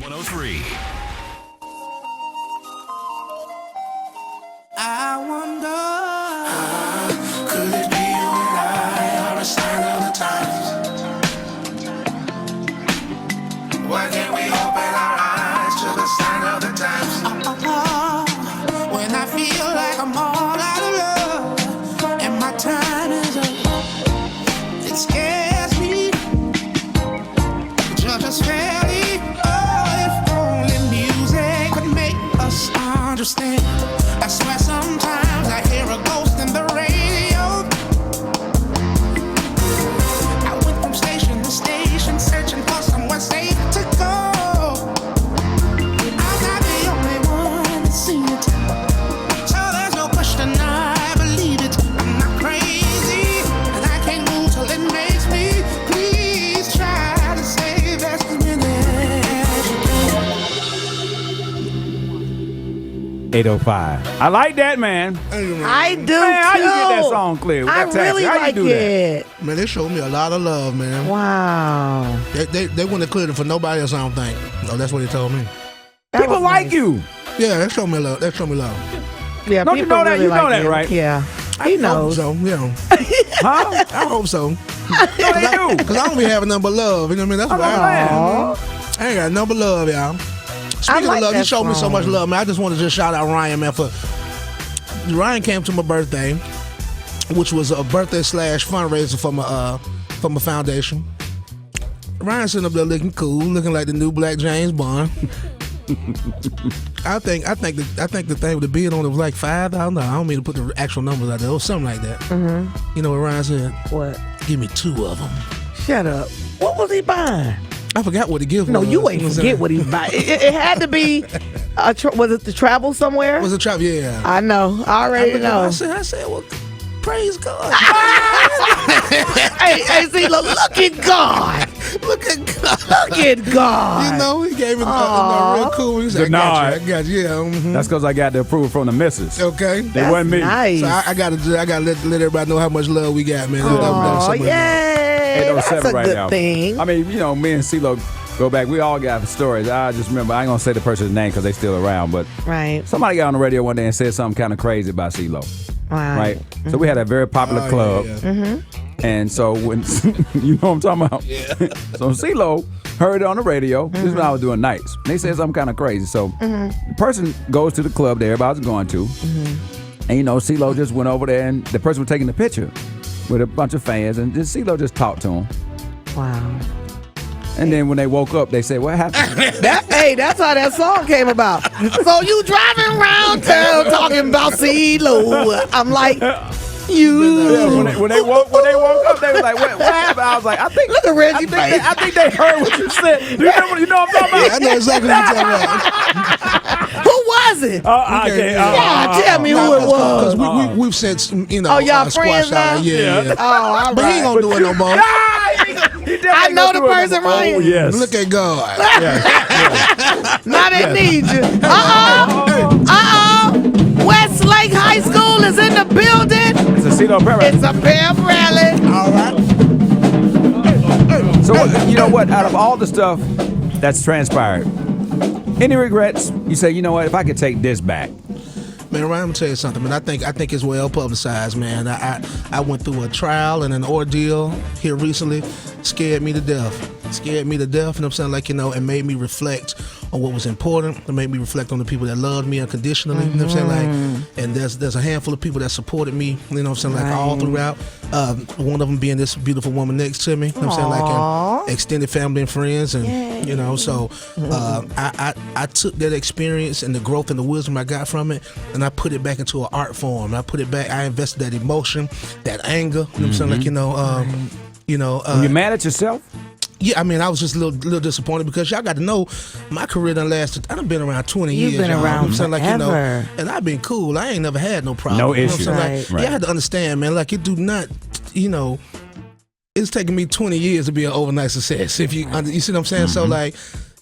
103. I wonder, could it be you and I are a sign of the times? Why can't we open our eyes to the sign of the times? When I feel like I'm all out of love and my time is up, it scares me just as fairly. Oh, if only music could make us understand. I swear sometimes I hear a ghost in the radio. I went from station to station searching for somewhere safe to go. I'm not the only one to see it, so there's no question I believe it. I'm not crazy and I can't move till it makes me. Please try to save as many as you can. 805. I like that, man. I do Man, how too. you get that song clear? I That's really how you like do it. Man, they showed me a lot of love, man. Wow. They wouldn't have cleared it for nobody else, I don't think. Oh, that's what they told me. That People was like nice. you. Yeah, they showed me love. They showed me love. Yeah, Don't you people know that? really You know like that, it. right? Yeah. I He hope knows. so, yeah. Huh? I hope so. No, they do. Because I don't be having nothing but love. You know what I mean? That's what I ain't got nothing but love, y'all. Speaking like of love, that you showed me so song. much love, man. I just want to just shout out Ryan, man, for Ryan came to my birthday, which was a birthday / fundraiser for my foundation. Ryan sitting up there looking cool, looking like the new Black James Bond. I think the thing with the bid on it was like $5. I don't know. I don't mean to put the actual numbers out there. It was something like that. Mm-hmm. You know what Ryan said? What? Give me 2 of them. Shut up. What was he buying? I forgot what the gift No, was. you ain't forget what he buying. It had to be. Was it to travel somewhere? Was a trap? Yeah. I know. I already know. I said, well, praise God. hey, CeeLo, look at God. Look at God. Look at God. You know, he gave it real cool. He said, The I got you. Yeah. Mm-hmm. That's because I got the approval from the missus. Okay. They wasn't me. Nice. So I gotta let everybody know how much love we got, man. Oh, yay. That's a 807 right good now. thing. I mean, you know, me and CeeLo go back. We all got stories. I just remember, I ain't going to say the person's name because they still around, but Right. somebody got on the radio one day and said something kind of crazy about CeeLo. Right? So we had a very popular club. Yeah. And so when, you know what I'm talking about? Yeah. So CeeLo heard it on the radio. This is when I was doing nights. They said something kind of crazy. So the person goes to the club that everybody's going to. And, you know, CeeLo just went over there and the person was taking the picture with a bunch of fans. And just CeeLo just talked to him. Wow. And then when they woke up, they said, what happened? That's how that song came about. So you driving around town talking about CeeLo. I'm like, you. When they woke up, they was like, what happened? I was like, I think Look at Reggie face. I think they heard what you said. Do you know what I'm talking Yeah, I about? know exactly what you're talking about. Who was it? Okay. Tell me who it was. Because we've said, you know, Oh, y'all friends squash out. now? Yeah. Oh, all right. But he ain't gonna do it no more. I know the person, Ryan. Oh, yes. Look at God. Now they need you. Westlake High School is in the building. It's a CeeLo prayer. It's a pep rally. All right. So, you know what? Out of all the stuff that's transpired, any regrets? You say, you know what? If I could take this back. Man, Ryan, I'm gonna tell you something, man. I think it's well publicized, man. I went through a trial and an ordeal here recently. Scared me to death. You know what I'm saying? Like, you know, it made me reflect on what was important. It made me reflect on the people that loved me unconditionally. You know what I'm saying? Like, and there's a handful of people that supported me, you know what I'm saying? Like, all throughout. One of them being this beautiful woman next to me. You know what I'm saying? Like, and extended family and friends. And, you know, so I took that experience and the growth and the wisdom I got from it, and I put it back into an art form. I invested that emotion, that anger. You know what I'm saying? Like, you know, Were you mad at yourself? yeah, I mean, I was just a little disappointed because y'all got to know my career done lasted. I've been around 20 years. You've been y'all. around I'm saying, like, you know, forever. and I've been cool. I ain't never had no problem. No You know what I'm issue. saying? Right. Like, Right. yeah, I had to understand, man. Like, it do not, you know, it's taken me 20 years to be an overnight success. If you see what I'm saying? So, like,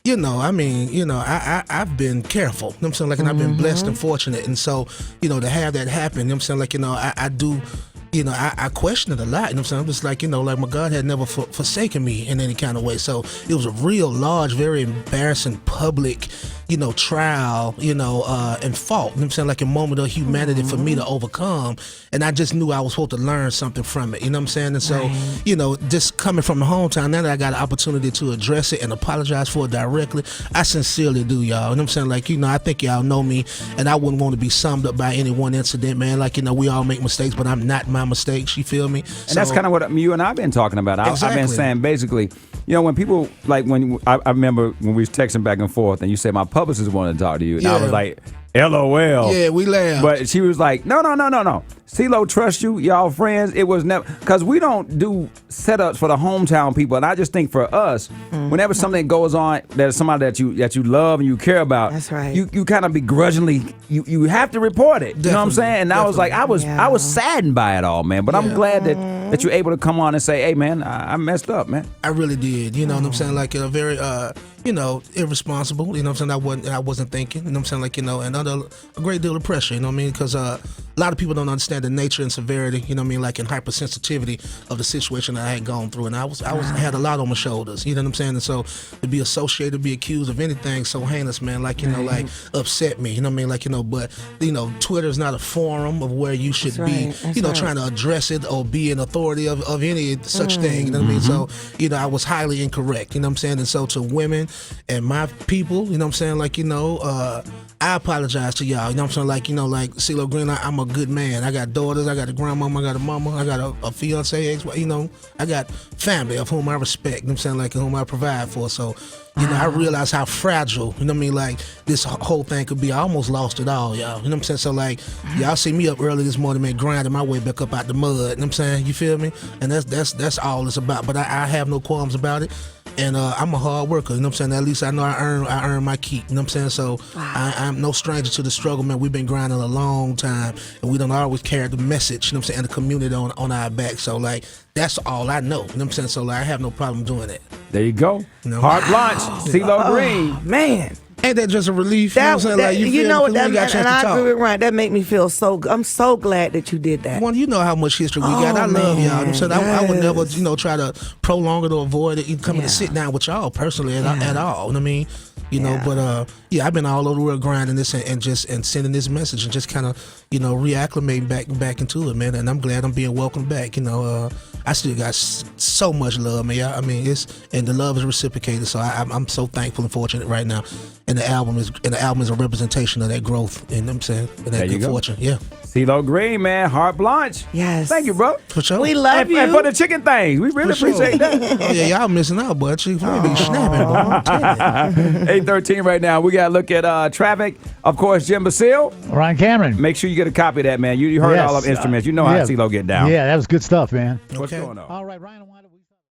you know, I mean, you know, I've been careful. You know what I'm saying? Like, and I've been blessed and fortunate. And so, you know, to have that happen, you know what I'm saying? Like, you know, I do you know, I questioned it a lot. You know what I'm saying? I'm just like, you know, like my God had never forsaken me in any kind of way. So it was a real large, very embarrassing public, you know, trial, you know, and fault. You know what I'm saying? Like a moment of humanity for me to overcome. And I just knew I was supposed to learn something from it. You know what I'm saying? And so, you know, just coming from the hometown, now that I got an opportunity to address it and apologize for it directly, I sincerely do, y'all. You know what I'm saying? Like, you know, I think y'all know me, and I wouldn't want to be summed up by any one incident, man. Like, you know, we all make mistakes, but I'm not my mistakes. You feel me? And that's kind of what you and I've been talking about. I've been saying basically, you know, when people like when I remember when we was texting back and forth, and you said my publicist wanted to talk to you, and I was like, LOL. Yeah, we laughed. But she was like, no. CeeLo trust you, y'all friends. It was never, because we don't do setups for the hometown people. And I just think for us, whenever something goes on, there's somebody that you love and you care about. That's right. You kind of begrudgingly, you have to report it. You know what I'm saying? And I was like, I was saddened by it all, man. But I'm glad that you're able to come on and say, hey, man, I messed up, man. I really did. You know what I'm saying? Like a very you know, irresponsible, you know what I'm saying? I wasn't thinking, you know what I'm saying? Like, you know, and under a great deal of pressure, you know what I mean? Because a lot of people don't understand the nature and severity, you know what I mean? Like in hypersensitivity of the situation that I had gone through. And I had a lot on my shoulders, you know what I'm saying? And so to be associated, to be accused of anything so heinous, man, like, you know, like upset me, you know what I mean? Like, you know, but, you know, Twitter is not a forum of where you should be, you know, trying to address it or be an authority of any such thing, you know what I mean? So, you know, I was highly incorrect, you know what I'm saying? And so to women and my people, you know what I'm saying? Like, you know, I apologize to y'all, you know what I'm saying? Like, you know, like CeeLo Green, I'm a good man. I got daughters, I got a grandmama, I got a mama, I got a fiance, you know, I got family of whom I respect, you know what I'm saying? Like, whom I provide for. So, you know, I realize how fragile, you know what I mean, like this whole thing could be. I almost lost it all, y'all. You know what I'm saying? So like, y'all see me up early this morning, man, grinding my way back up out the mud. You know what I'm saying? You feel me? And that's all it's about. But I have no qualms about it. And I'm a hard worker, you know what I'm saying? At least I know I earn my keep, you know what I'm saying? So I'm no stranger to the struggle, man. We've been grinding a long time, and we don't always carry the message, you know what I'm saying, and the community on our back. So like, that's all I know, you know what I'm saying? So like, I have no problem doing it. There you go. You know? Heart Blanche, CeeLo Green. Man. Ain't that just a relief? You know what I'm saying? Like, you know what? and I agree with Ryan. That make me feel so. I'm so glad that you did that. Well, you know how much history we got. I love y'all. You know what I'm saying? I would never, you know, try to prolong it or avoid it. Coming to sit down with y'all personally at all. You know what I mean? You know, but I've been all over the world grinding this and sending this message and just kind of, you know, reacclimating back into it, man. And I'm glad I'm being welcomed back. You know, I still got so much love, man. I mean, and the love is reciprocated. So I'm so thankful and fortunate right now. And the album is a representation of that growth. And you know what I'm saying? And that good fortune. Yeah. CeeLo Green, man, Heart Blanche. Yes. Thank you, bro. For sure. We love you. And for the chicken things, we really appreciate that. Oh yeah, y'all missing out, boy. Chick-fil-A be snapping, boy. I'm telling you. 8:13 right now. We got to look at traffic. Of course, Jim Basile. Ryan Cameron. Make sure you get a copy of that, man. You heard all of instruments. You know how CeeLo get down. Yeah, that was good stuff, man. What's Okay. going on? All right, Ryan.